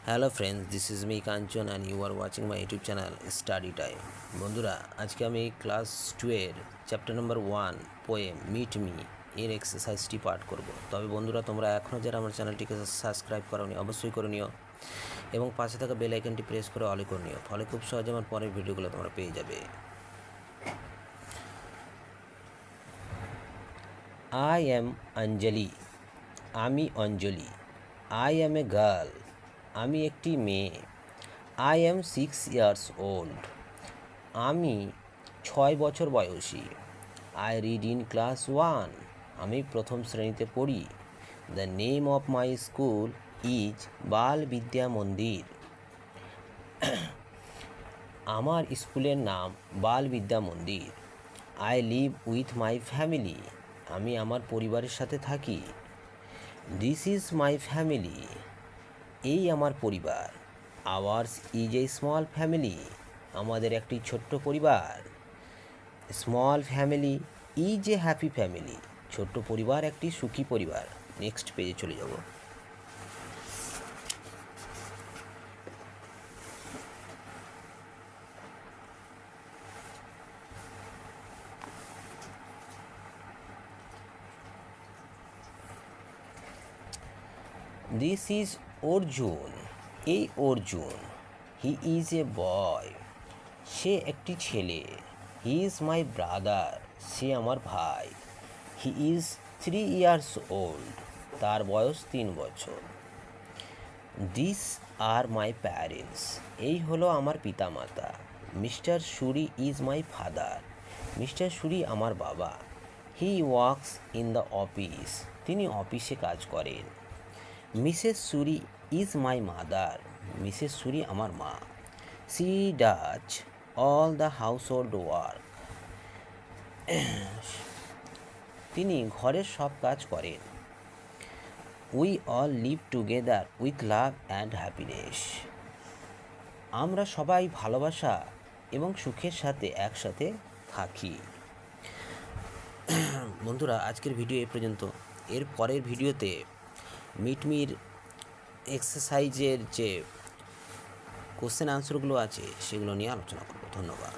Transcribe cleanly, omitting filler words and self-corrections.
Hello friends, this is me Kanchan and you are watching my YouTube channel study time. বন্ধুরা, আজকে আমি class 2 chapter number 1 poem meet me এর এক্সারসাইজটি পাঠ করব। তবে বন্ধুরা, তোমরা এখনও যারা আমার চ্যানেলটিকে সাবস্ক্রাইব করোনি অবশ্যই করে নিও এবং পাশে থাকা বেল আইকনটি প্রেস করে অলে করে নিও, ফলে খুব সহজে আমার পরের ভিডিওগুলো তোমরা পেয়ে যাবে। আই অ্যাম অঞ্জলি, আমি অঞ্জলি। আই অ্যাম এ গার্ল, আমি একটি মেয়ে। আই অ্যাম 6 ইয়ার্স ওল্ড, আমি 6 বছর বয়সী। আই রিড ইন ক্লাস 1, আমি প্রথম শ্রেণীতে পড়ি। The name of my school is Bal Vidya Mandir, আমার স্কুলের নাম Bal Vidya Mandir. I live with my family, আমি আমার পরিবারের সাথে থাকি। দিস ইজ মাই ফ্যামিলি, এই আমার পরিবার। Hours is a small family, আমাদের একটি ছোট্ট পরিবার। Small family is a happy family, ছোট্ট পরিবার একটি সুখী পরিবার। নেক্সট পেজে চলে যাব। দিস ইজ অর্জুন, এই অর্জুন। হি ইজ এ বয়, সে একটি ছেলে। হি ইজ মাই ব্রাদার, সে আমার ভাই। হি ইজ 3 ইয়ার্স ওল্ড, তার বয়স 3 বছর। দিস আর মাই প্যারেন্টস, এই হলো আমার পিতামাতা। Mr Suri is my father, Mr Suri আমার বাবা। He works in the office, তিনি অফিসে কাজ করেন। Mrs Suri is my mother, Mrs Suri আমার মা। She does all the household work, তিনি ঘরের সব কাজ করেন। We all live together with love and happiness, আমরা সবাই ভালোবাসা এবং সুখের সাথে একসাথে থাকি। বন্ধুরা, আজকের ভিডিও এ পর্যন্ত। এর পরের ভিডিওতে মিটমির এক্সারসাইজের যে কোশ্চেন আনসারগুলো আছে সেগুলো নিয়ে আলোচনা করব। ধন্যবাদ।